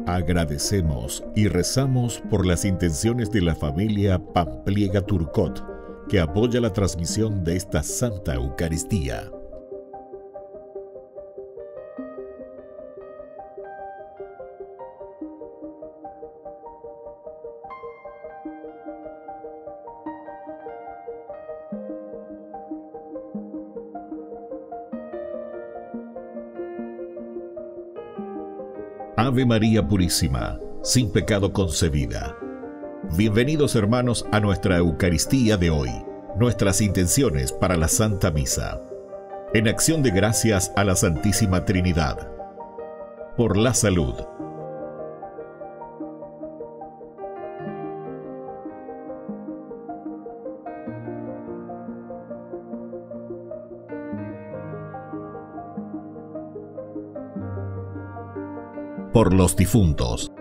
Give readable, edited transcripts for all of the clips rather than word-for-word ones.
Agradecemos y rezamos por las intenciones de la familia Pampliega Turcot, que apoya la transmisión de esta Santa Eucaristía. Ave María Purísima, sin pecado concebida. Bienvenidos hermanos a nuestra Eucaristía de hoy, nuestras intenciones para la Santa Misa. En acción de gracias a la Santísima Trinidad. Por la salud. Por los difuntos.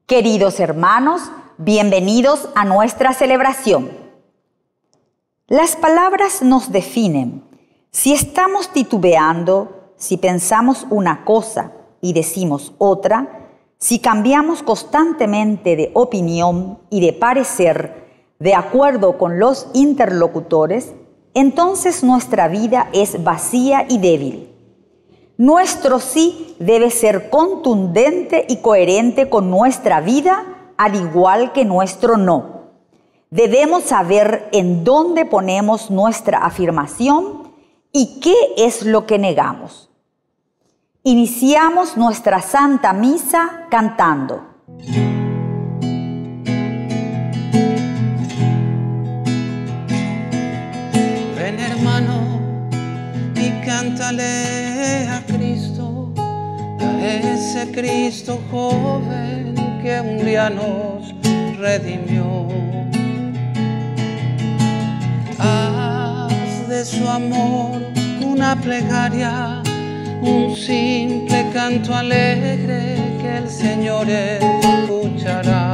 Queridos hermanos, bienvenidos a nuestra celebración. Las palabras nos definen. Si estamos titubeando, si pensamos una cosa y decimos otra, si cambiamos constantemente de opinión y de parecer de acuerdo con los interlocutores, entonces nuestra vida es vacía y débil. Nuestro sí debe ser contundente y coherente con nuestra vida, al igual que nuestro no. Debemos saber en dónde ponemos nuestra afirmación y qué es lo que negamos. Iniciamos nuestra Santa Misa cantando. Ven, hermano, y cántale a Cristo, ese Cristo joven que un día nos redimió. Haz de su amor una plegaria, un simple canto alegre que el Señor escuchará.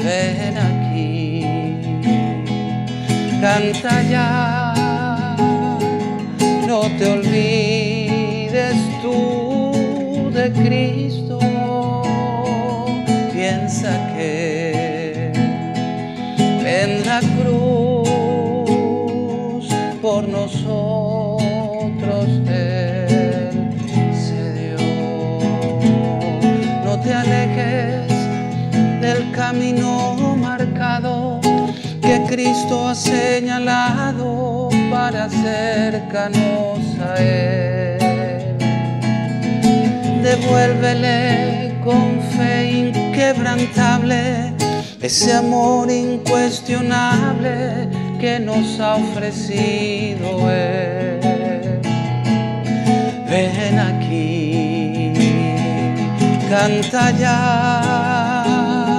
Ven aquí, canta ya, no te olvides tú de Cristo. Piensa que en la cruz por nosotros Él se dio. No te alejes del camino marcado que Cristo ha señalado para acercarnos a Él. Devuélvele con fe inquebrantable ese amor incuestionable que nos ha ofrecido Él. Ven aquí, canta ya,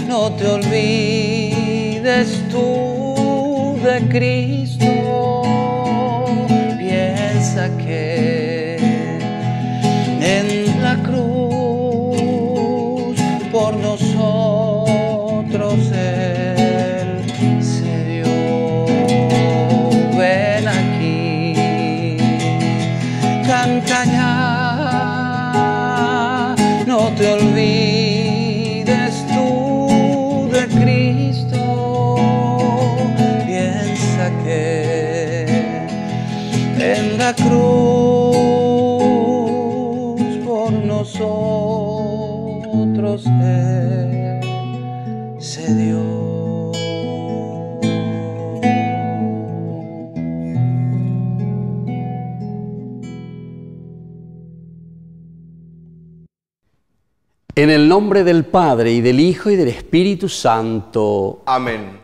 no te olvides tú de Cristo. Piensa que en la cruz por nosotros Él se dio. Ven aquí, canta ya, no te olvides tú de Cristo. Piensa que en la cruz por nosotros Él se dio. En el nombre del Padre, y del Hijo, y del Espíritu Santo. Amén.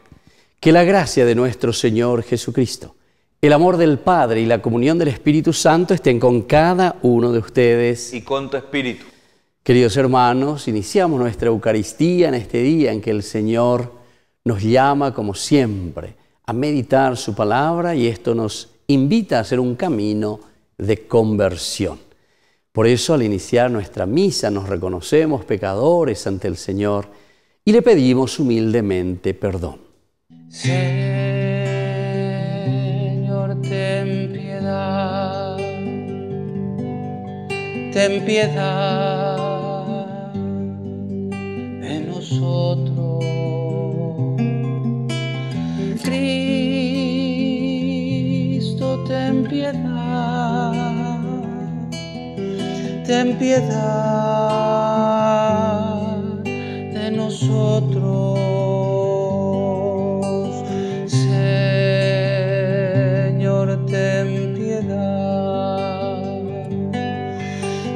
Que la gracia de nuestro Señor Jesucristo, el amor del Padre y la comunión del Espíritu Santo estén con cada uno de ustedes. Y con tu espíritu. Queridos hermanos, iniciamos nuestra Eucaristía en este día en que el Señor nos llama, como siempre, a meditar su palabra, y esto nos invita a hacer un camino de conversión. Por eso, al iniciar nuestra misa, nos reconocemos pecadores ante el Señor y le pedimos humildemente perdón. Señor, ten piedad, ten piedad de nosotros. Cristo, ten piedad, ten piedad de nosotros. Señor, ten piedad,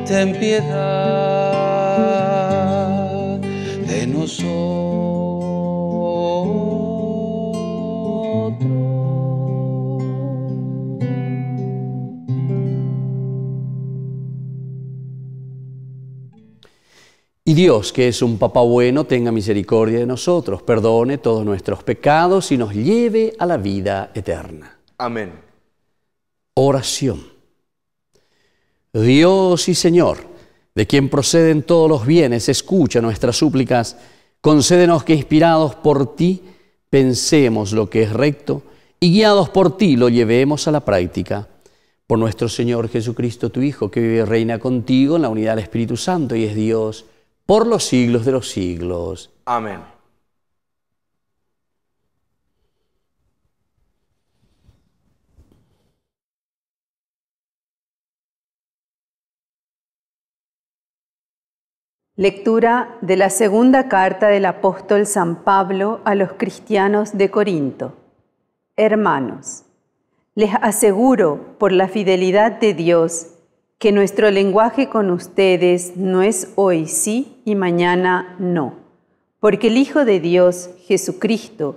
ten piedad de nosotros. Y Dios, que es un Papá bueno, tenga misericordia de nosotros, perdone todos nuestros pecados y nos lleve a la vida eterna. Amén. Oración. Dios y Señor, de quien proceden todos los bienes, escucha nuestras súplicas. Concédenos que, inspirados por ti, pensemos lo que es recto y guiados por ti lo llevemos a la práctica. Por nuestro Señor Jesucristo, tu Hijo, que vive y reina contigo en la unidad del Espíritu Santo y es Dios por los siglos de los siglos. Amén. Lectura de la segunda carta del apóstol San Pablo a los cristianos de Corinto. Hermanos, les aseguro por la fidelidad de Dios que nuestro lenguaje con ustedes no es hoy sí y mañana no, porque el Hijo de Dios, Jesucristo,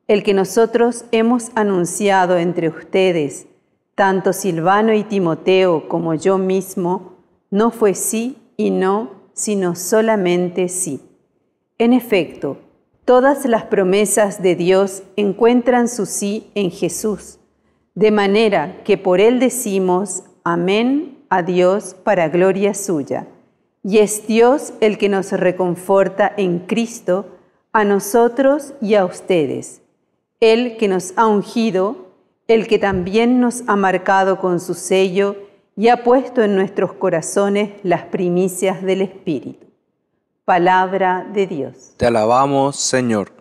el que nosotros hemos anunciado entre ustedes, tanto Silvano y Timoteo como yo mismo, No fue sí y no, sino solamente sí. En efecto, todas las promesas de Dios encuentran su sí en Jesús, de manera que por Él decimos amén a Dios para gloria suya. Y es Dios el que nos reconforta en Cristo, a nosotros y a ustedes. Él que nos ha ungido, el que también nos ha marcado con su sello y ha puesto en nuestros corazones las primicias del Espíritu. Palabra de Dios. Te alabamos, Señor.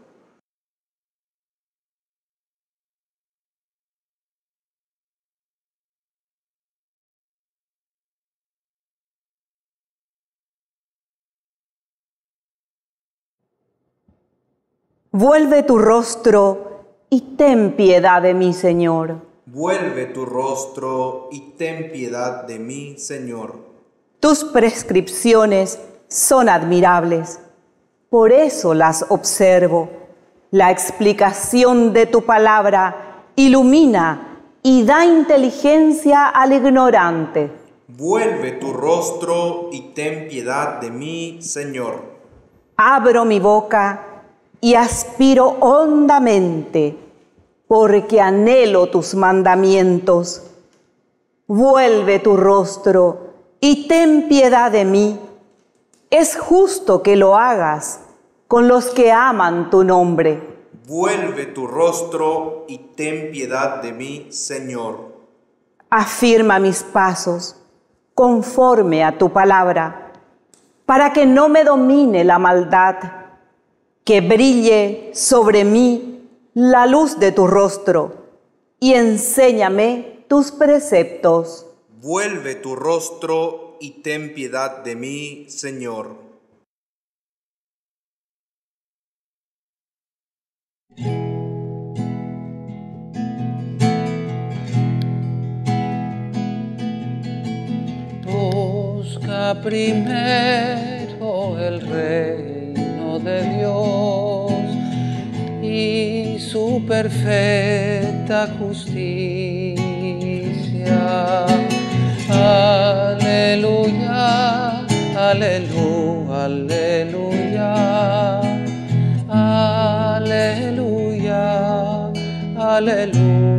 Vuelve tu rostro y ten piedad de mí, Señor. Vuelve tu rostro y ten piedad de mí, Señor. Tus prescripciones son admirables, por eso las observo. La explicación de tu palabra ilumina y da inteligencia al ignorante. Vuelve tu rostro y ten piedad de mí, Señor. Abro mi boca y aspiro hondamente, porque anhelo tus mandamientos. Vuelve tu rostro y ten piedad de mí. Es justo que lo hagas con los que aman tu nombre. Vuelve tu rostro y ten piedad de mí, Señor. Afirma mis pasos conforme a tu palabra, para que no me domine la maldad. Que brille sobre mí la luz de tu rostro y enséñame tus preceptos. Vuelve tu rostro y ten piedad de mí, Señor. Busca primero el reino de Dios y su perfecta justicia. Aleluya, aleluya, aleluya, aleluya, aleluya.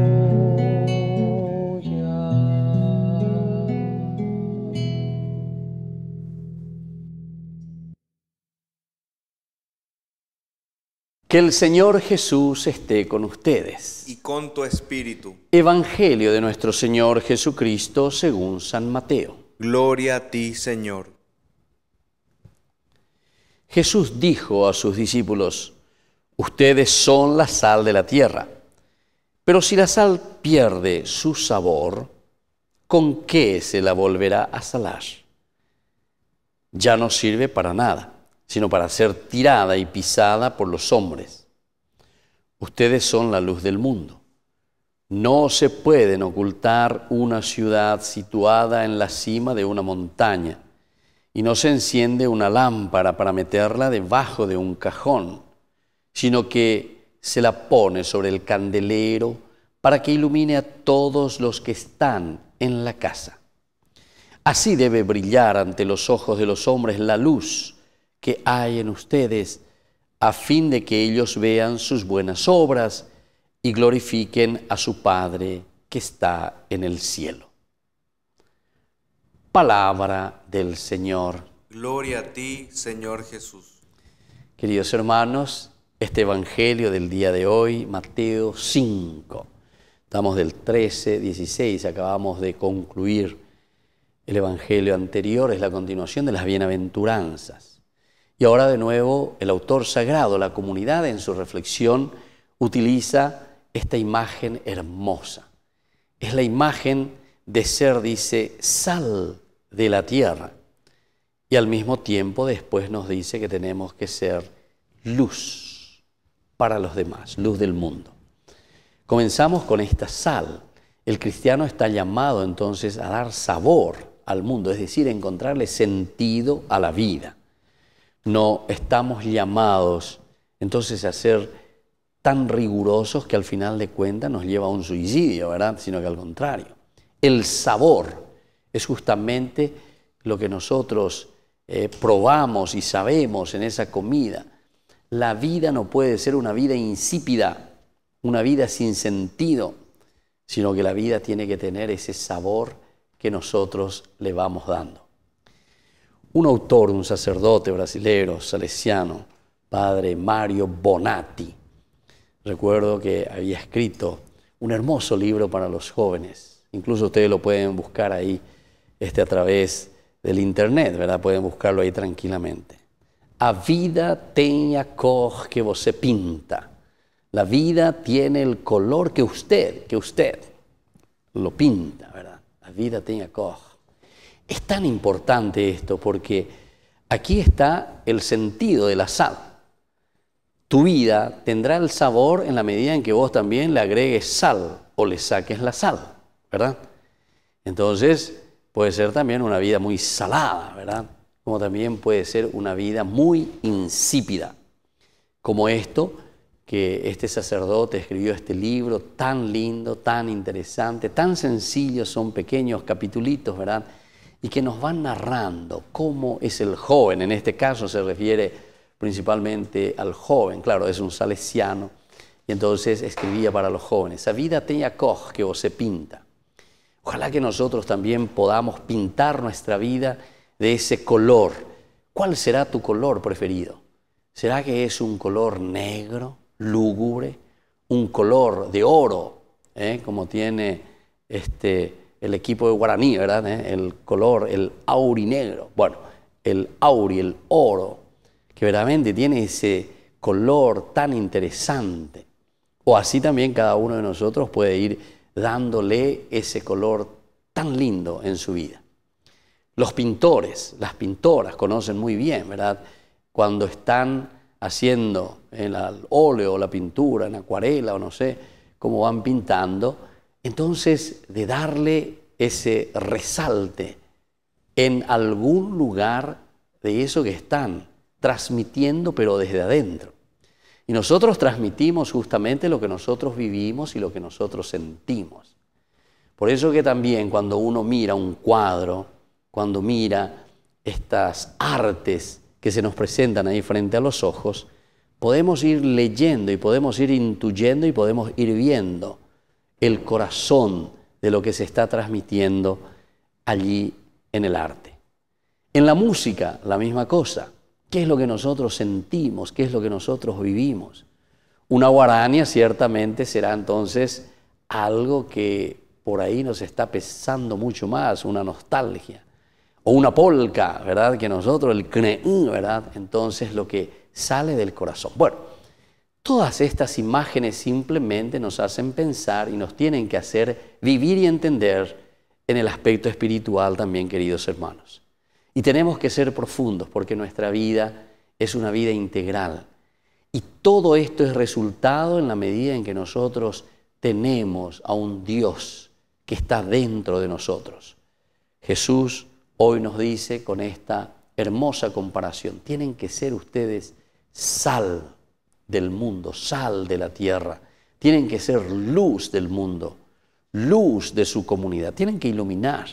Que el Señor Jesús esté con ustedes. Y con tu espíritu. Evangelio de nuestro Señor Jesucristo según San Mateo. Gloria a ti, Señor. Jesús dijo a sus discípulos: ustedes son la sal de la tierra. Pero si la sal pierde su sabor, ¿con qué se la volverá a salar? Ya no sirve para nada, sino para ser tirada y pisada por los hombres. Ustedes son la luz del mundo. No se pueden ocultar una ciudad situada en la cima de una montaña, y no se enciende una lámpara para meterla debajo de un cajón, sino que se la pone sobre el candelero para que ilumine a todos los que están en la casa. Así debe brillar ante los ojos de los hombres la luz que hay en ustedes, a fin de que ellos vean sus buenas obras y glorifiquen a su Padre que está en el cielo. Palabra del Señor. Gloria a ti, Señor Jesús. Queridos hermanos, este Evangelio del día de hoy, Mateo 5. Estamos del 13, 16, acabamos de concluir el Evangelio anterior, es la continuación de las bienaventuranzas. Y ahora de nuevo el autor sagrado, la comunidad en su reflexión, utiliza esta imagen hermosa. Es la imagen de ser, dice, sal de la tierra. Y al mismo tiempo después nos dice que tenemos que ser luz para los demás, luz del mundo. Comenzamos con esta sal. El cristiano está llamado entonces a dar sabor al mundo, es decir, encontrarle sentido a la vida. No estamos llamados entonces a ser tan rigurosos que al final de cuentas nos lleva a un suicidio, ¿verdad? Sino que al contrario. El sabor es justamente lo que nosotros probamos y sabemos en esa comida. La vida no puede ser una vida insípida, una vida sin sentido, sino que la vida tiene que tener ese sabor que nosotros le vamos dando. Un autor, un sacerdote brasileño, salesiano, padre Mario Bonatti, recuerdo que había escrito un hermoso libro para los jóvenes. Incluso ustedes lo pueden buscar ahí a través del internet, ¿verdad? Pueden buscarlo ahí tranquilamente. A vida tem a cor que você pinta. La vida tiene el color que usted lo pinta, ¿verdad? La vida tem a cor. Es tan importante esto porque aquí está el sentido de la sal. Tu vida tendrá el sabor en la medida en que vos también le agregues sal o le saques la sal, ¿verdad? Entonces puede ser también una vida muy salada, ¿verdad? Como también puede ser una vida muy insípida, como esto que este sacerdote escribió este libro tan lindo, tan interesante, tan sencillo, son pequeños capitulitos, ¿verdad? Y que nos van narrando cómo es el joven, en este caso se refiere principalmente al joven, claro, es un salesiano, y entonces escribía para los jóvenes, a vida tem a cor que você pinta. Ojalá que nosotros también podamos pintar nuestra vida de ese color. ¿Cuál será tu color preferido? ¿Será que es un color negro, lúgubre, un color de oro, como tiene el equipo de Guaraní, ¿verdad? El color, el aurinegro. Bueno, el auri, el oro, que verdaderamente tiene ese color tan interesante. O así también cada uno de nosotros puede ir dándole ese color tan lindo en su vida. Los pintores, las pintoras conocen muy bien, ¿verdad? Cuando están haciendo en el óleo, la pintura, en acuarela o no sé cómo van pintando, entonces de darle ese resalte en algún lugar de eso que están transmitiendo, pero desde adentro. Y nosotros transmitimos justamente lo que nosotros vivimos y lo que nosotros sentimos. Por eso que también cuando uno mira un cuadro, cuando mira estas artes que se nos presentan ahí frente a los ojos, podemos ir leyendo y podemos ir intuyendo y podemos ir viendo el corazón de lo que se está transmitiendo allí en el arte. En la música, la misma cosa. ¿Qué es lo que nosotros sentimos? ¿Qué es lo que nosotros vivimos? Una guarania ciertamente será entonces algo que por ahí nos está pesando mucho más, una nostalgia. O una polca, ¿verdad? Que nosotros, el kneú, ¿verdad? Entonces lo que sale del corazón. Bueno, todas estas imágenes simplemente nos hacen pensar y nos tienen que hacer vivir y entender en el aspecto espiritual también, queridos hermanos. Y tenemos que ser profundos porque nuestra vida es una vida integral. Y todo esto es resultado en la medida en que nosotros tenemos a un Dios que está dentro de nosotros. Jesús hoy nos dice con esta hermosa comparación, tienen que ser ustedes sal del mundo, sal de la tierra. Tienen que ser luz del mundo, luz de su comunidad. Tienen que iluminar.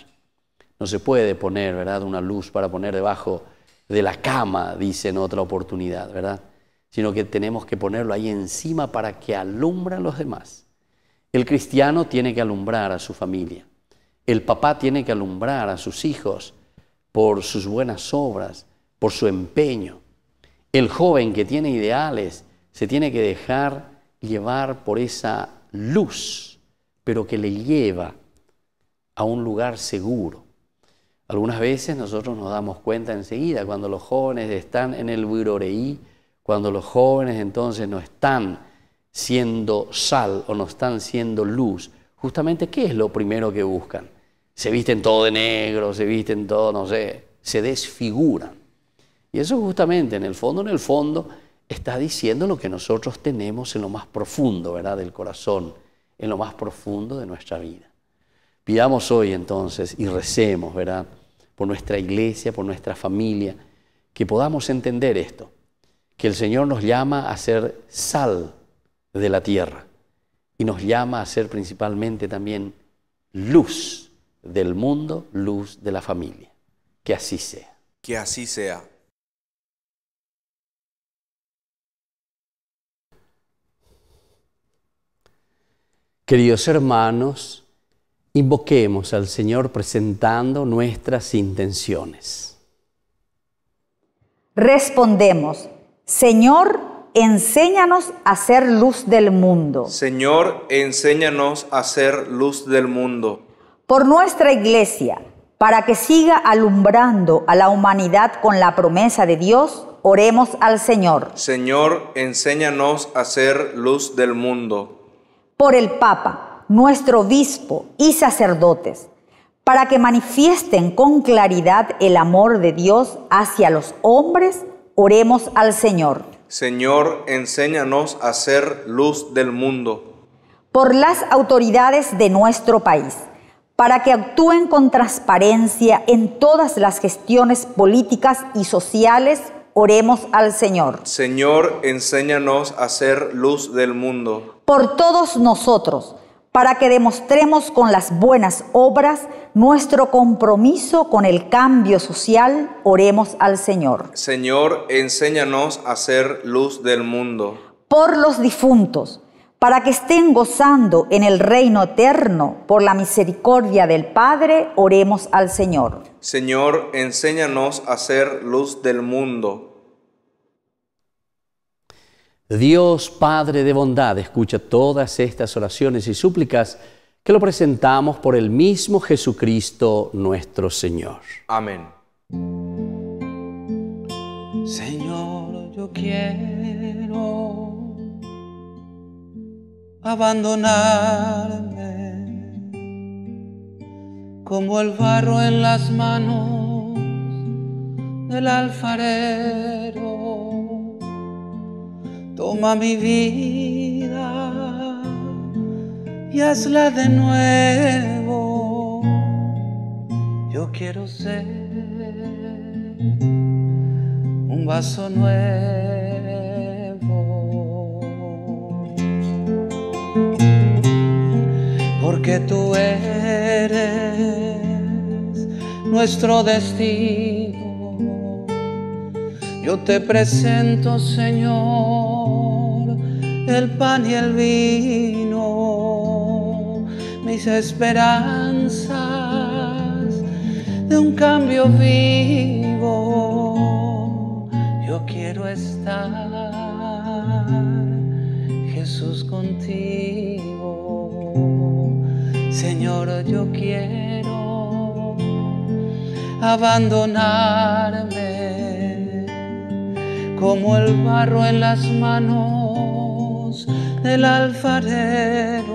No se puede poner, ¿verdad?, una luz para poner debajo de la cama, dice en otra oportunidad, ¿verdad? Sino que tenemos que ponerlo ahí encima para que alumbre a los demás. El cristiano tiene que alumbrar a su familia. El papá tiene que alumbrar a sus hijos por sus buenas obras, por su empeño. El joven que tiene ideales se tiene que dejar llevar por esa luz, pero que le lleva a un lugar seguro. Algunas veces nosotros nos damos cuenta enseguida cuando los jóvenes están en el buiroreí, cuando los jóvenes entonces no están siendo sal o no están siendo luz. Justamente, ¿qué es lo primero que buscan? Se visten todo de negro, se visten todo, no sé, se desfiguran. Y eso justamente en el fondo está diciendo lo que nosotros tenemos en lo más profundo, ¿verdad?, del corazón, en lo más profundo de nuestra vida. Pidamos hoy entonces y recemos, ¿verdad?, por nuestra iglesia, por nuestra familia, que podamos entender esto, que el Señor nos llama a ser sal de la tierra y nos llama a ser principalmente también luz del mundo, luz de la familia. Que así sea. Que así sea. Queridos hermanos, invoquemos al Señor presentando nuestras intenciones. Respondemos, Señor, enséñanos a ser luz del mundo. Señor, enséñanos a ser luz del mundo. Por nuestra Iglesia, para que siga alumbrando a la humanidad con la promesa de Dios, oremos al Señor. Señor, enséñanos a ser luz del mundo. Por el Papa, nuestro obispo y sacerdotes, para que manifiesten con claridad el amor de Dios hacia los hombres, oremos al Señor. Señor, enséñanos a ser luz del mundo. Por las autoridades de nuestro país, para que actúen con transparencia en todas las gestiones políticas y sociales, oremos al Señor. Señor, enséñanos a ser luz del mundo. Por todos nosotros, para que demostremos con las buenas obras nuestro compromiso con el cambio social, oremos al Señor. Señor, enséñanos a ser luz del mundo. Por los difuntos, para que estén gozando en el reino eterno, por la misericordia del Padre, oremos al Señor. Señor, enséñanos a ser luz del mundo. Dios Padre de bondad, escucha todas estas oraciones y súplicas que lo presentamos por el mismo Jesucristo nuestro Señor. Amén. Señor, yo quiero abandonarme como el barro en las manos del alfarero. Toma mi vida y hazla de nuevo. Yo quiero ser un vaso nuevo, porque tú eres nuestro destino. Yo te presento, Señor, el pan y el vino, mis esperanzas de un cambio vivo. Yo quiero estar, Jesús, contigo. Señor, yo quiero abandonarme como el barro en las manos del alfarero.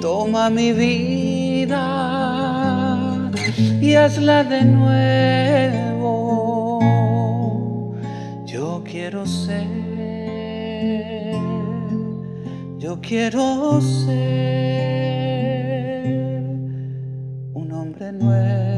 Toma mi vida y hazla de nuevo. Yo quiero ser un hombre nuevo.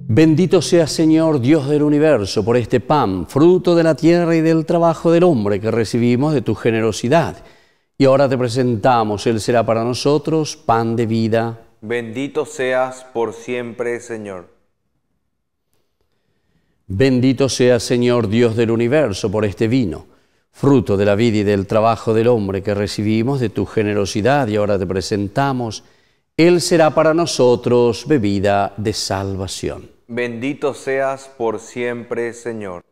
Bendito sea, Señor, Dios del universo, por este pan, fruto de la tierra y del trabajo del hombre que recibimos de tu generosidad. Y ahora te presentamos, Él será para nosotros pan de vida. Bendito seas por siempre, Señor. Bendito sea, Señor, Dios del universo, por este vino, fruto de la vida y del trabajo del hombre que recibimos de tu generosidad. Y ahora te presentamos, Él será para nosotros bebida de salvación. Bendito seas por siempre, Señor.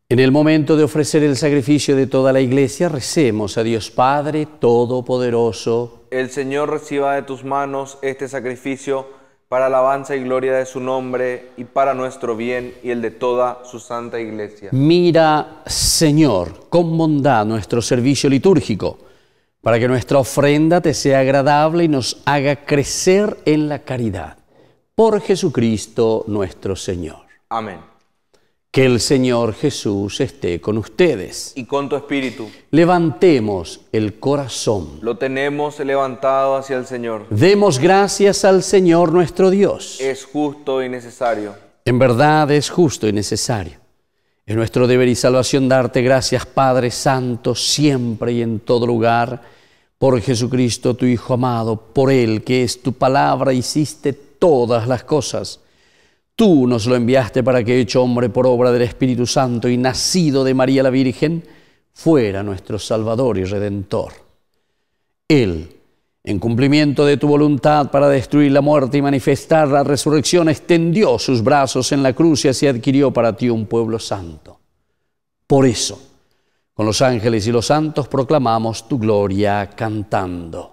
En el momento de ofrecer el sacrificio de toda la Iglesia, recemos a Dios Padre Todopoderoso. El Señor reciba de tus manos este sacrificio para alabanza y gloria de su nombre y para nuestro bien y el de toda su santa Iglesia. Mira, Señor, con bondad nuestro servicio litúrgico, para que nuestra ofrenda te sea agradable y nos haga crecer en la caridad. Por Jesucristo nuestro Señor. Amén. Que el Señor Jesús esté con ustedes. Y con tu espíritu. Levantemos el corazón. Lo tenemos levantado hacia el Señor. Demos gracias al Señor nuestro Dios. Es justo y necesario. En verdad es justo y necesario. Es nuestro deber y salvación darte gracias, Padre Santo, siempre y en todo lugar, por Jesucristo, tu Hijo amado, por Él, que es tu palabra, hiciste todas las cosas. Tú nos lo enviaste para que, hecho hombre por obra del Espíritu Santo y nacido de María la Virgen, fuera nuestro Salvador y Redentor. Él, en cumplimiento de tu voluntad para destruir la muerte y manifestar la resurrección, extendió sus brazos en la cruz y así adquirió para ti un pueblo santo. Por eso, con los ángeles y los santos proclamamos tu gloria cantando.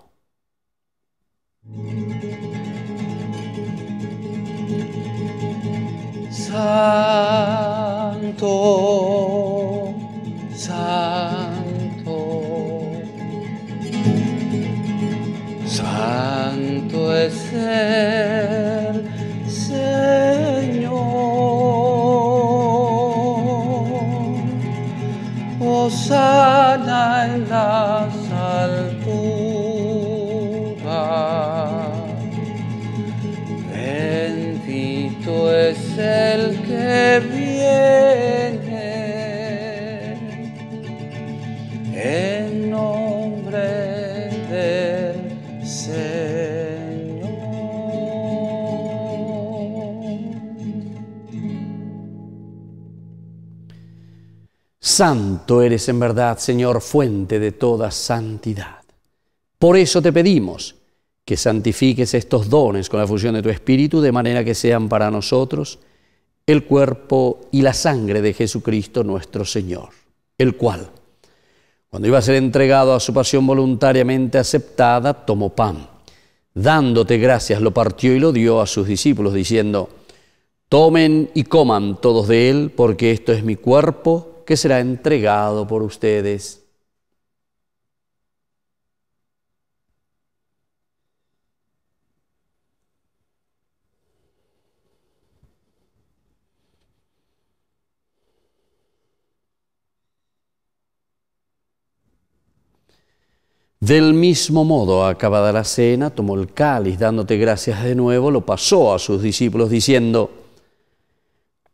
Santo, santo, santo es el Señor. Hosana en las alturas. Bendito es el que viene en nombre del Señor. Santo eres en verdad, Señor, fuente de toda santidad. Por eso te pedimos que santifiques estos dones con la fusión de tu Espíritu, de manera que sean para nosotros el cuerpo y la sangre de Jesucristo nuestro Señor, el cual, cuando iba a ser entregado a su pasión voluntariamente aceptada, tomó pan. Dándote gracias, lo partió y lo dio a sus discípulos, diciendo: tomen y coman todos de él, porque esto es mi cuerpo, que será entregado por ustedes. Del mismo modo, acabada la cena, tomó el cáliz, dándote gracias de nuevo, lo pasó a sus discípulos, diciendo: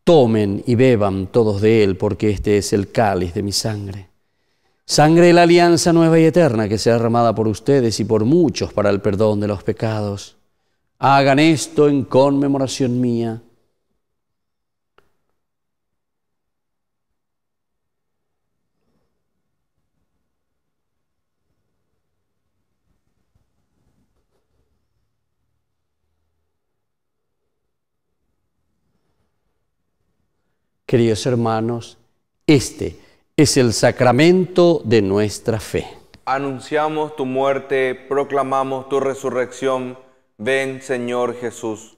tomen y beban todos de él, porque este es el cáliz de mi sangre. Sangre de la alianza nueva y eterna, que será derramada por ustedes y por muchos para el perdón de los pecados. Hagan esto en conmemoración mía. Queridos hermanos, este es el sacramento de nuestra fe. Anunciamos tu muerte, proclamamos tu resurrección. Ven, Señor Jesús.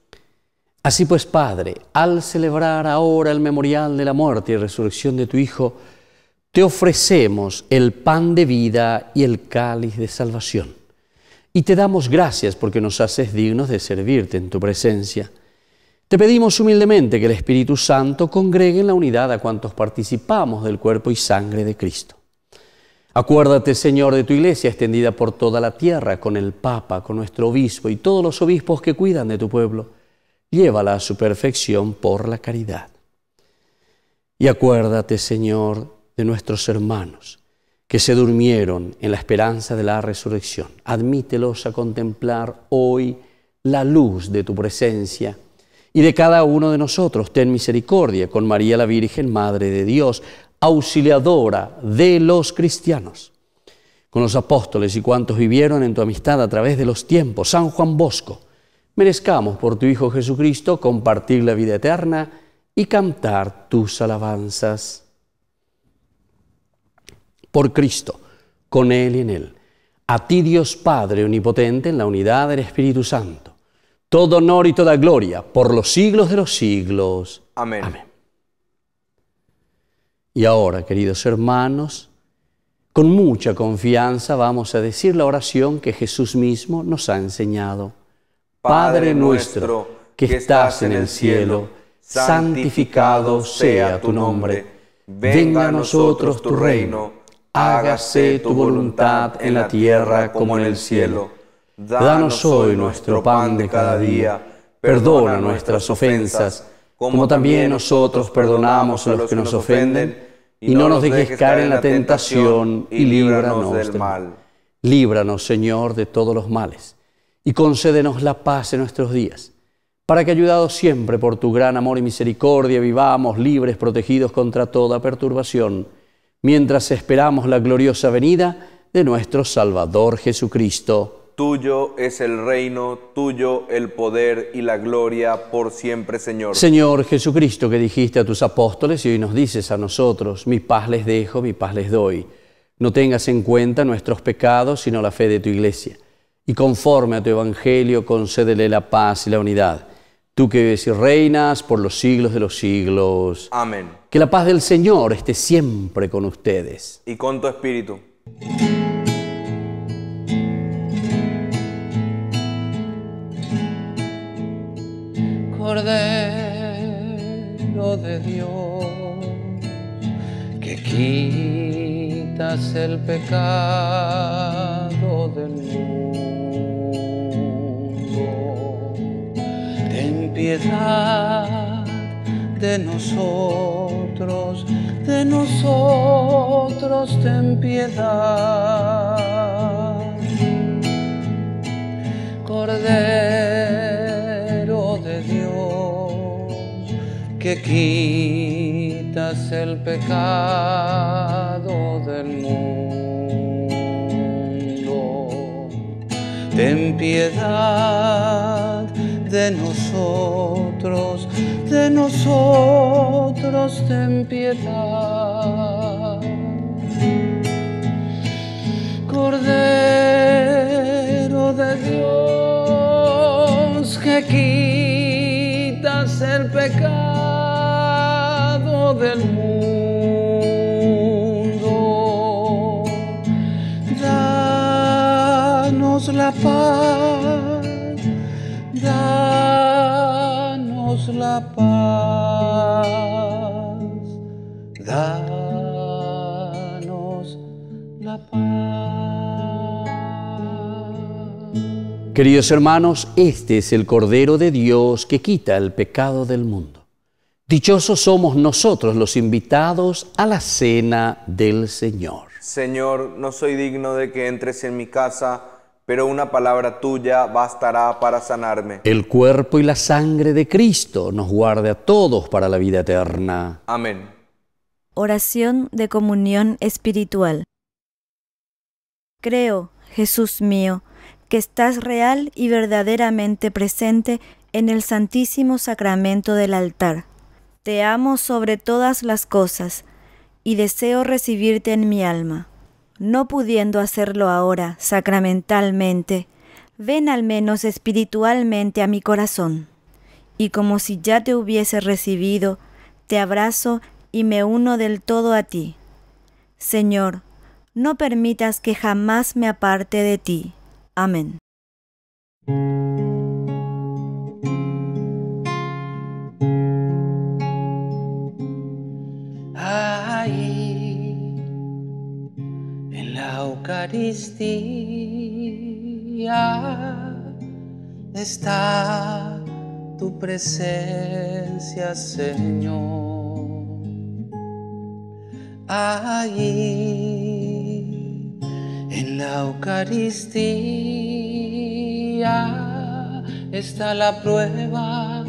Así pues, Padre, al celebrar ahora el memorial de la muerte y resurrección de tu Hijo, te ofrecemos el pan de vida y el cáliz de salvación. Y te damos gracias porque nos haces dignos de servirte en tu presencia. Te pedimos humildemente que el Espíritu Santo congregue en la unidad a cuantos participamos del cuerpo y sangre de Cristo. Acuérdate, Señor, de tu Iglesia extendida por toda la tierra, con el Papa, con nuestro obispo y todos los obispos que cuidan de tu pueblo. Llévala a su perfección por la caridad. Y acuérdate, Señor, de nuestros hermanos que se durmieron en la esperanza de la resurrección. Admítelos a contemplar hoy la luz de tu presencia. Y de cada uno de nosotros ten misericordia con María la Virgen, Madre de Dios, auxiliadora de los cristianos. Con los apóstoles y cuantos vivieron en tu amistad a través de los tiempos, San Juan Bosco, merezcamos por tu Hijo Jesucristo compartir la vida eterna y cantar tus alabanzas. Por Cristo, con Él y en Él, a ti Dios Padre Omnipotente, en la unidad del Espíritu Santo, todo honor y toda gloria por los siglos de los siglos. Amén. Amén. Y ahora, queridos hermanos, con mucha confianza vamos a decir la oración que Jesús mismo nos ha enseñado. Padre nuestro, que estás en el cielo, santificado sea tu nombre. Venga a nosotros tu reino, hágase tu voluntad en la tierra como en el cielo. Danos hoy nuestro pan de cada día, perdona nuestras ofensas, como también nosotros perdonamos a los que nos ofenden, y no nos dejes caer en la tentación, y líbranos del mal. Líbranos, Señor, de todos los males, y concédenos la paz en nuestros días, para que, ayudados siempre por tu gran amor y misericordia, vivamos libres, protegidos contra toda perturbación, mientras esperamos la gloriosa venida de nuestro Salvador Jesucristo. Tuyo es el reino, tuyo el poder y la gloria por siempre, Señor. Señor Jesucristo, que dijiste a tus apóstoles y hoy nos dices a nosotros: mi paz les dejo, mi paz les doy. No tengas en cuenta nuestros pecados, sino la fe de tu Iglesia. Y conforme a tu Evangelio, concédele la paz y la unidad. Tú que vives y reinas por los siglos de los siglos. Amén. Que la paz del Señor esté siempre con ustedes. Y con tu espíritu. Cordero de Dios, que quitas el pecado del mundo, ten piedad de nosotros, ten piedad. Cordero de Dios, que quitas el pecado del mundo, ten piedad de nosotros, ten piedad. Cordero de Dios, que quitas el pecado del mundo, danos la paz, danos la paz, danos la paz. Queridos hermanos, este es el Cordero de Dios que quita el pecado del mundo. Dichosos somos nosotros los invitados a la cena del Señor. Señor, no soy digno de que entres en mi casa, pero una palabra tuya bastará para sanarme. El cuerpo y la sangre de Cristo nos guarde a todos para la vida eterna. Amén. Oración de comunión espiritual. Creo, Jesús mío, que estás real y verdaderamente presente en el Santísimo Sacramento del altar. Te amo sobre todas las cosas y deseo recibirte en mi alma. No pudiendo hacerlo ahora sacramentalmente, ven al menos espiritualmente a mi corazón. Y como si ya te hubiese recibido, te abrazo y me uno del todo a ti. Señor, no permitas que jamás me aparte de ti. Amén. Ahí, en la Eucaristía, está tu presencia, Señor. Ahí, en la Eucaristía, está la prueba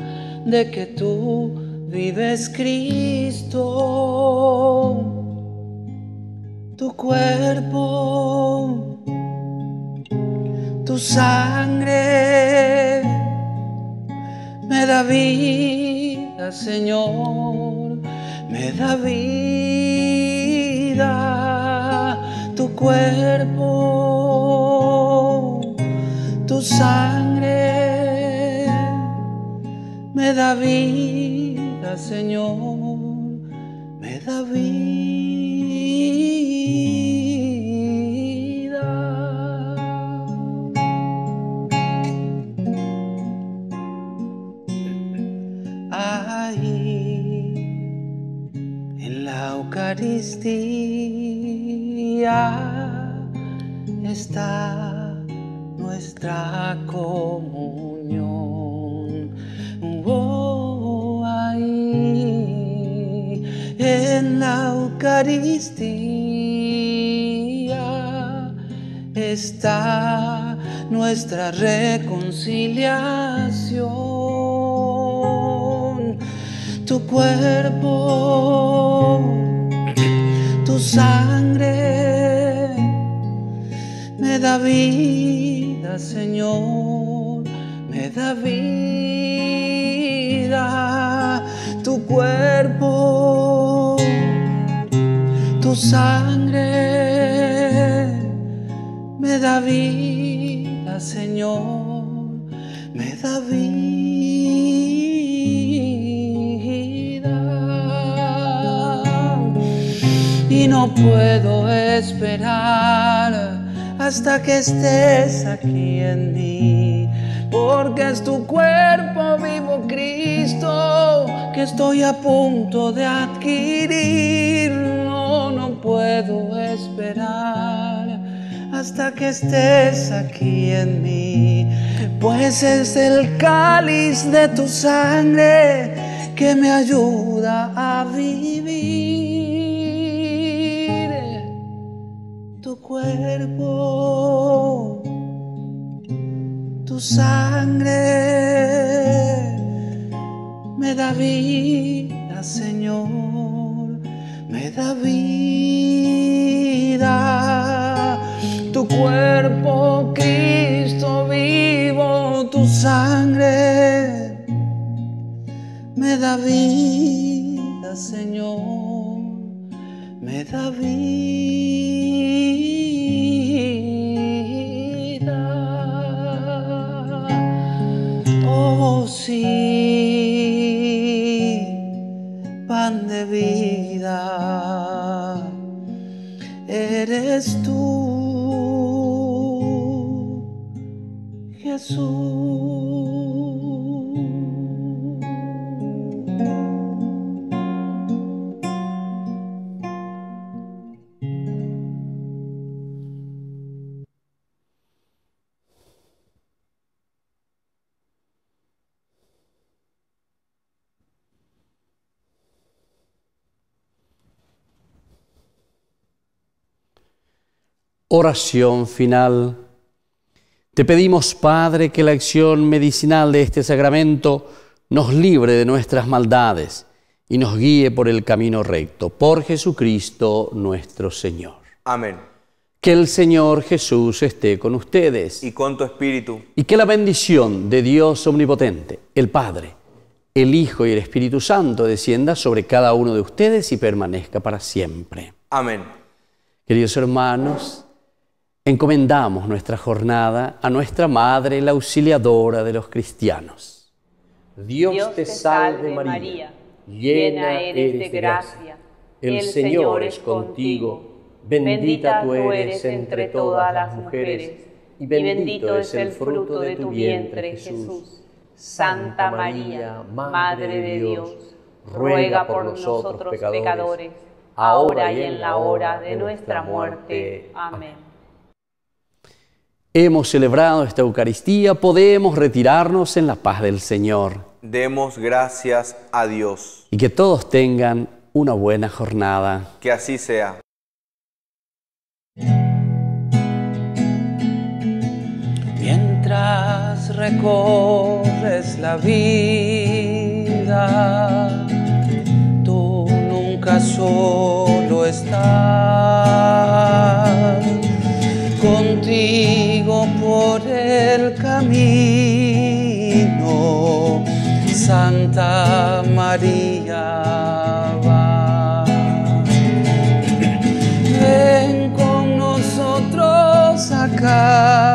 de que tú vives, Cristo. Tu cuerpo, tu sangre me da vida, Señor, me da vida. Tu cuerpo, tu sangre me da vida, Señor, me da vida. Ahí, Eucaristía está nuestra comunión. Oh, ahí en la Eucaristía está nuestra reconciliación. Tu cuerpo, tu sangre me da vida, Señor, me da vida. Tu cuerpo, tu sangre me da vida, Señor, me da vida. Y no puedo esperar hasta que estés aquí en mí, porque es tu cuerpo vivo, Cristo, que estoy a punto de adquirir. No puedo esperar hasta que estés aquí en mí, pues es el cáliz de tu sangre que me ayuda a vivir. Tu cuerpo, tu sangre me da vida, Señor, me da vida. Tu cuerpo, Cristo vivo, tu sangre me da vida, Señor, me da vida. Oh sí, pan de vida, eres tú, Jesús. Oración final. Te pedimos, Padre, que la acción medicinal de este sacramento nos libre de nuestras maldades y nos guíe por el camino recto. Por Jesucristo nuestro Señor. Amén. Que el Señor Jesús esté con ustedes. Y con tu espíritu. Y que la bendición de Dios Omnipotente, el Padre, el Hijo y el Espíritu Santo descienda sobre cada uno de ustedes y permanezca para siempre. Amén. Queridos hermanos, encomendamos nuestra jornada a nuestra Madre, la auxiliadora de los cristianos. Dios te salve María, llena eres de gracia, el Señor es contigo, bendita tú eres entre todas las mujeres, y bendito es el fruto de tu vientre, Jesús. Santa María, Madre de Dios, ruega por nosotros pecadores, ahora y en la hora de nuestra muerte. Amén. Hemos celebrado esta Eucaristía, podemos retirarnos en la paz del Señor. Demos gracias a Dios. Y que todos tengan una buena jornada. Que así sea. Mientras recorres la vida, tú nunca solo estás. Contigo por el camino, Santa María va. Ven con nosotros a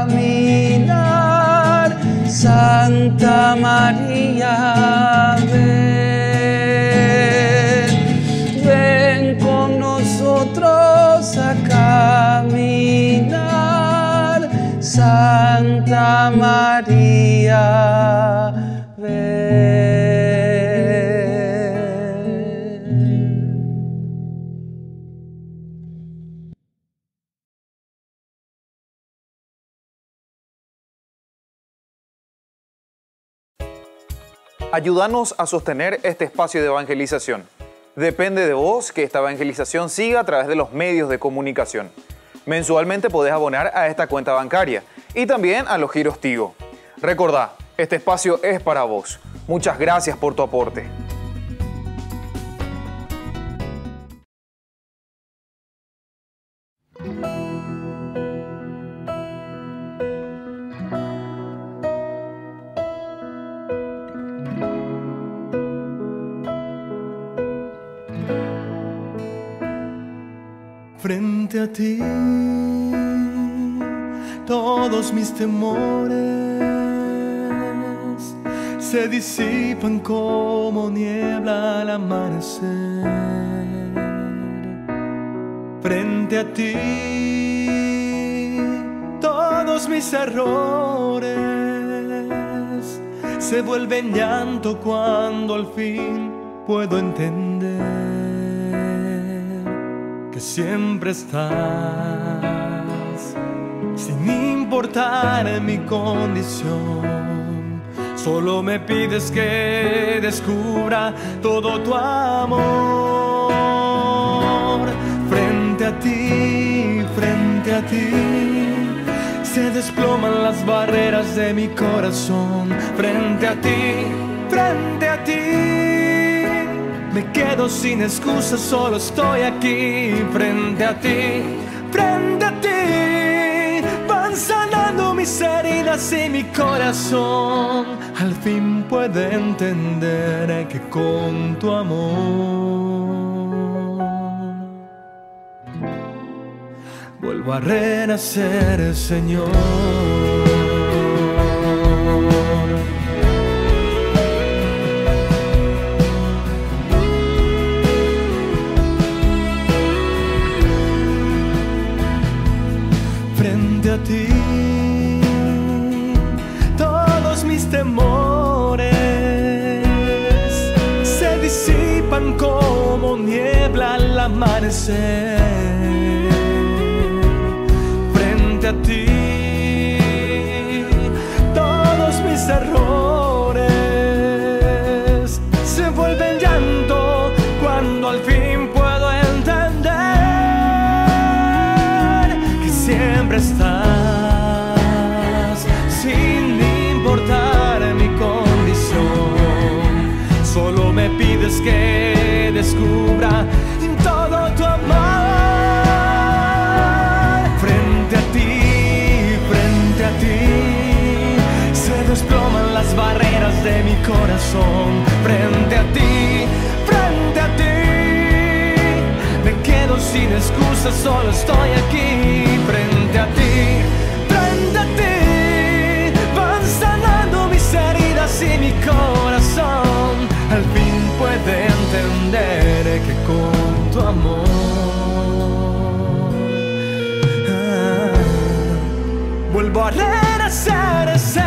caminar, Santa María, ven. Ven con nosotros a caminar, Santa María, ven. Ayúdanos a sostener este espacio de evangelización. Depende de vos que esta evangelización siga a través de los medios de comunicación. Mensualmente podés abonar a esta cuenta bancaria y también a los giros Tigo. Recordá, este espacio es para vos. Muchas gracias por tu aporte. Frente a ti, todos mis temores se disipan como niebla al amanecer. Frente a ti, todos mis errores se vuelven llanto cuando al fin puedo entender que siempre estás, sin importar mi condición. Solo me pides que descubra todo tu amor. Frente a ti, se desploman las barreras de mi corazón. Frente a ti, me quedo sin excusas, solo estoy aquí. Frente a ti, van sanando mis heridas y mi corazón al fin puede entender que con tu amor vuelvo a renacer, Señor. Frente a ti, todos mis temores se disipan como niebla al amanecer. Frente a ti, todos mis errores se vuelven llanto cuando al fin puedo entender que siempre estás, sin importar mi condición. Solo me pides que descubra todo tu amor. Frente a ti, se desploman las barreras de mi corazón. Frente a ti, me quedo sin excusas, solo estoy aquí. Frente a ti, van sanando mis heridas y mi corazón al fin puede entender que con tu amor vuelvo a renacer, Señor.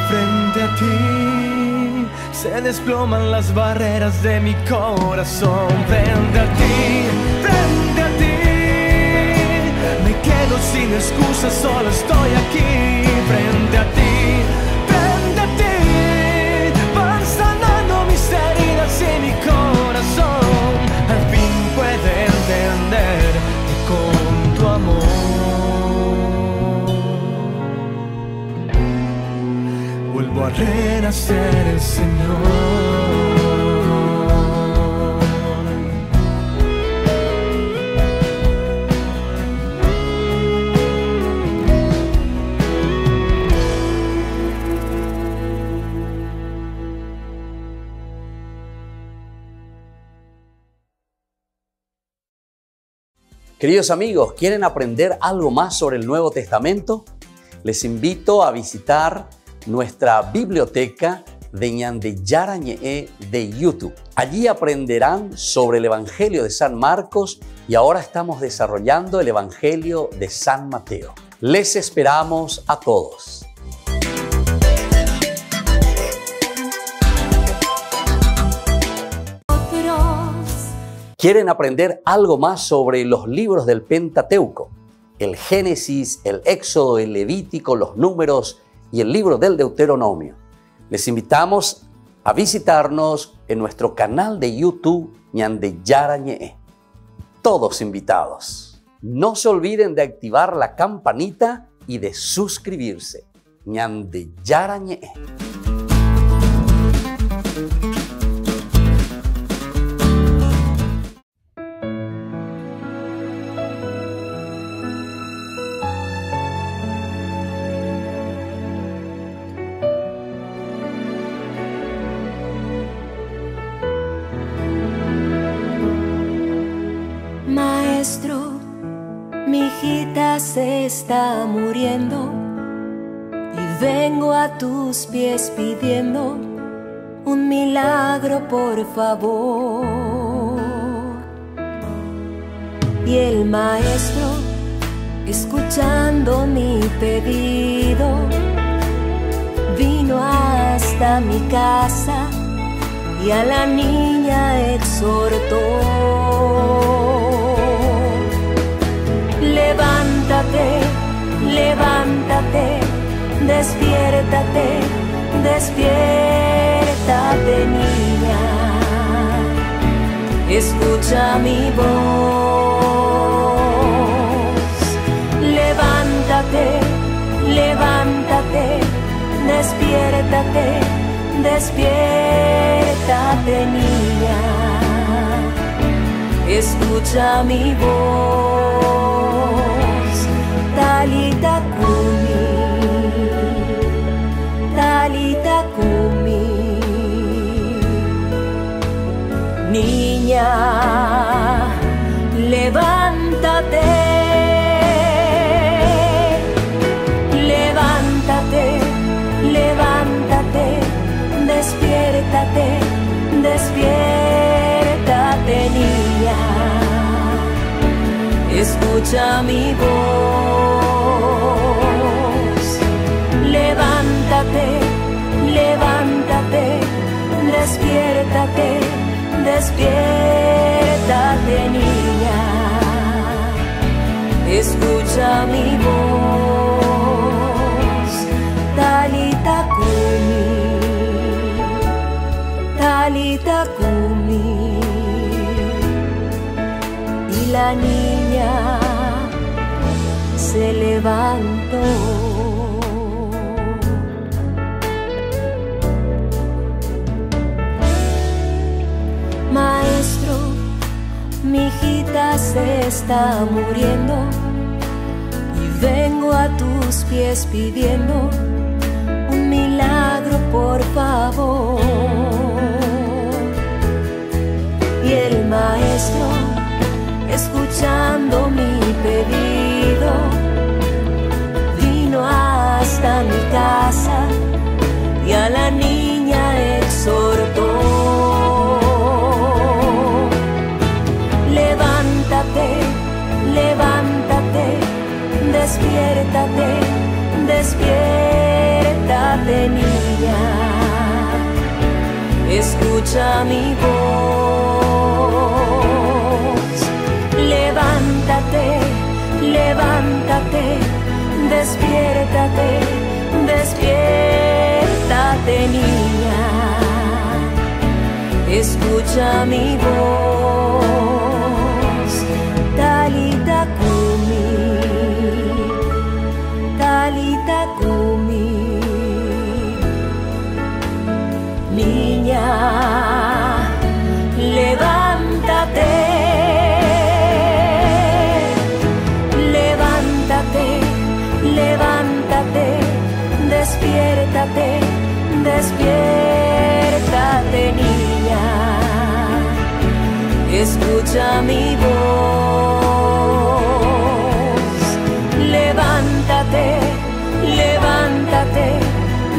Frente a ti, se desploman las barreras de mi corazón. Frente a ti, me quedo sin excusas, solo estoy aquí. Frente a ti, van sanando mis heridas y mi corazón al fin puede entender que con tu amor vuelvo a renacer, Señor. Queridos amigos, ¿quieren aprender algo más sobre el Nuevo Testamento? Les invito a visitar nuestra biblioteca de Ñande Yarañe de YouTube. Allí aprenderán sobre el Evangelio de San Marcos y ahora estamos desarrollando el Evangelio de San Mateo. Les esperamos a todos. ¿Quieren aprender algo más sobre los libros del Pentateuco? El Génesis, el Éxodo, el Levítico, los Números y el libro del Deuteronomio. Les invitamos a visitarnos en nuestro canal de YouTube Ñande Yarañe. Todos invitados. No se olviden de activar la campanita y de suscribirse. Ñande Yarañe. Maestro, mi hijita se está muriendo y vengo a tus pies pidiendo un milagro, por favor. Y el maestro, escuchando mi pedido, vino hasta mi casa y a la niña exhortó. Levántate, levántate, despiértate, despiértate, niña. Escucha mi voz. Levántate, levántate, despiértate, despiértate, niña. Escucha mi voz. Talita Kumi, Talita Kumi. Niña, levántate, levántate, levántate, despiértate, despiértate, niña. Escucha mi voz. Levántate, levántate, despiértate, despiértate, niña. Escucha mi voz. Talita Kumi, Talita Kumi. Y la niña se levantó. Maestro, mi hijita se está muriendo y vengo a tus pies pidiendo un milagro, por favor. Y el maestro, escuchando mi pedido, vino hasta mi casa y a la niña exhortó. Levántate, levántate, despiértate, despiértate, niña. Escucha mi voz. Levántate, levántate, despiértate, despiértate, niña. Escucha mi voz. Talita Kumi, Talita Kumi. Niña, levántate. Levántate, despiértate, despiértate, niña. Escucha mi voz. Levántate, levántate,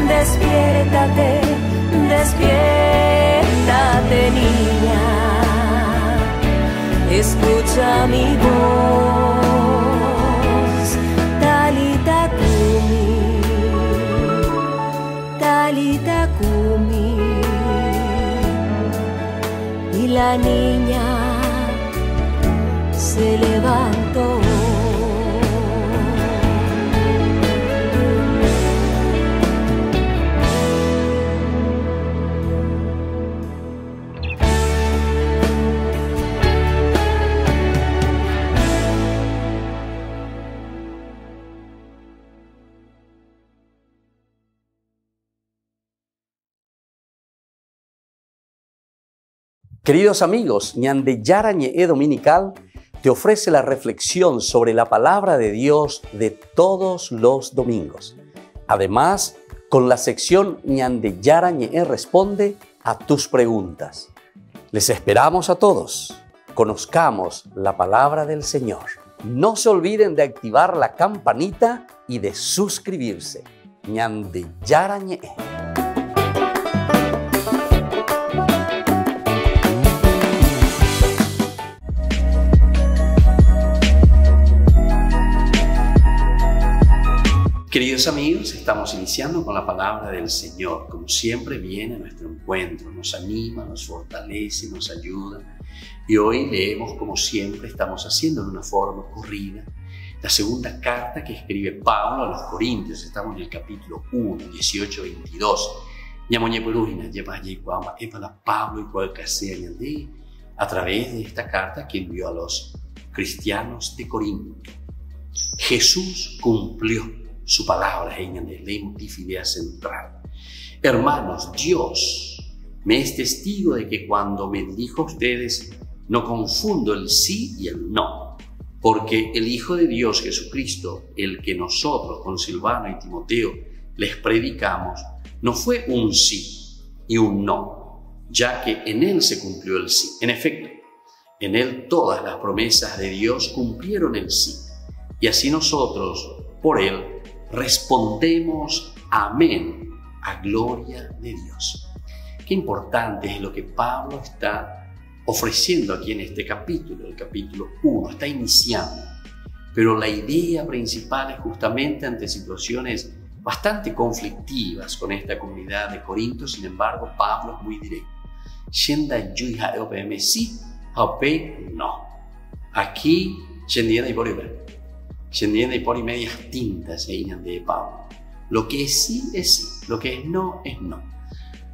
despiértate, despiértate, niña. Escucha mi voz. Talita Kumi, Talita Kumi. Y la niña Queridos amigos, Ñande Yarañe Dominical te ofrece la reflexión sobre la palabra de Dios de todos los domingos. Además, con la sección Ñande Yarañe responde a tus preguntas. Les esperamos a todos. Conozcamos la palabra del Señor. No se olviden de activar la campanita y de suscribirse. Ñande Yarañe. Queridos amigos, estamos iniciando con la palabra del Señor. Como siempre viene a nuestro encuentro, nos anima, nos fortalece, nos ayuda. Y hoy leemos, como siempre estamos haciendo de una forma corrida, la segunda carta que escribe Pablo a los Corintios. Estamos en el capítulo 1, 18-22. A través de esta carta que envió a los cristianos de Corinto. Jesús cumplió su palabra en el leitmotiv, idea central. Hermanos, Dios me es testigo de que cuando me dirijo a ustedes no confundo el sí y el no, porque el Hijo de Dios Jesucristo, el que nosotros con Silvano y Timoteo les predicamos, no fue un sí y un no, ya que en él se cumplió el sí. En efecto, en él todas las promesas de Dios cumplieron el sí, y así nosotros, por él, respondemos amén a gloria de Dios. Qué importante es lo que Pablo está ofreciendo aquí en este capítulo, el capítulo 1, está iniciando. Pero la idea principal es justamente ante situaciones bastante conflictivas con esta comunidad de Corinto. Sin embargo, Pablo es muy directo. Sí, no. Aquí, y por medias tintas de Pablo. Lo que es sí, lo que es no.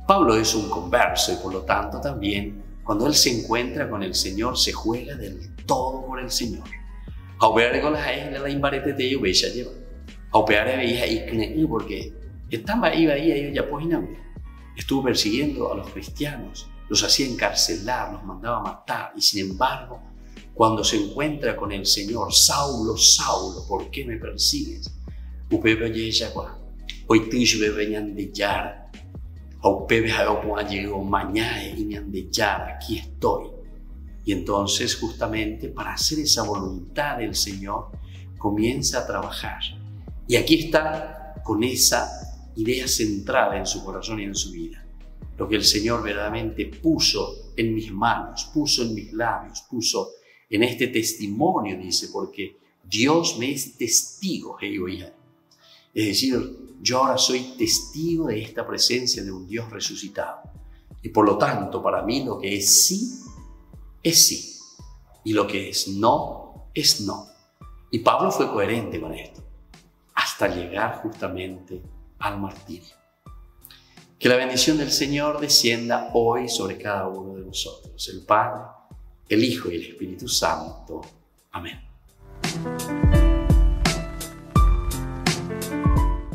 Pablo es un converso y por lo tanto también cuando él se encuentra con el Señor se juega del todo por el Señor. Porque estuvo persiguiendo a los cristianos, los hacía encarcelar, los mandaba a matar y sin embargo cuando se encuentra con el Señor, Saulo, Saulo, ¿por qué me persigues? Aquí estoy. Y entonces, justamente, para hacer esa voluntad del Señor, comienza a trabajar. Y aquí está con esa idea central en su corazón y en su vida. Lo que el Señor verdaderamente puso en mis manos, puso en mis labios, puso en este testimonio, dice, porque Dios me es testigo, es decir, yo ahora soy testigo de esta presencia de un Dios resucitado. Y por lo tanto, para mí lo que es sí, y lo que es no. Y Pablo fue coherente con esto, hasta llegar justamente al martirio. Que la bendición del Señor descienda hoy sobre cada uno de nosotros, el Padre, el Hijo y el Espíritu Santo. Amén.